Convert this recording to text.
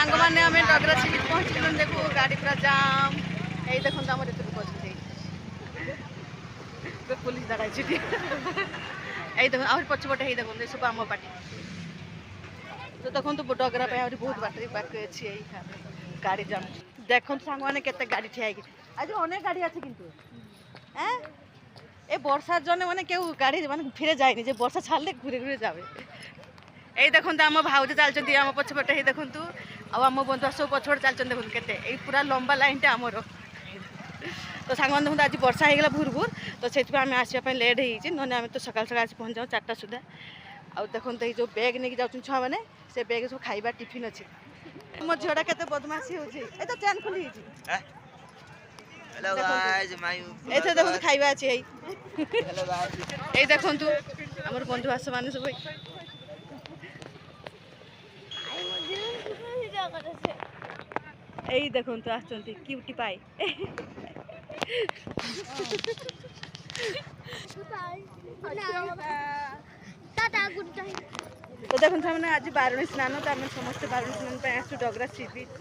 सांग मैंने आम डगरा सी पहुँचल देखो गाड़ी पूरा जाम यही देखो आम पुलिस जगह यही देखो आहरी पछपटे ही देखो सब आम पार्टी तो देखो तो डगरा आहरी बहुत बाकी अच्छी गाड़ी जाम देखो सांग मैंने केते गाड़ी ठिया आज अनेक गाड़ी अच्छे किंतु ए बर्षार जन मैंने क्यों गाड़ी मैंने फिरे जाए जे बर्षा छाड़े घूरे घूरे जाए यही देखो आम भाउज चलते आम पछपटे ही देखु आम बंधु सब पछपटे चलते देखो के पूरा लंबा लाइन आमर तो सांग मैंने देखो आज वर्षा होगा भूर भूर तो से आम आसपा लेट हो ना तो सकाल सकाल आसी पहुँच जाऊँ 4टा सुधा आ देखो ये जो बैग नहीं जाऊँ छुआ मैंने से बैग सब खाଇବା टिफिन अच्छे मो झीटा के बदमाशी हो तो चैन खोली हेलो गाइस ऐसे देखो खाଇବା अच्छे हेलो गाइस ये देखो आमर बंधु आस मान सब यही देखो क्यूटी पाई तो देखो मैंने आज बारुणी स्नान तो आम समस्त बारुणी स्नान आसू डगरा सी बीच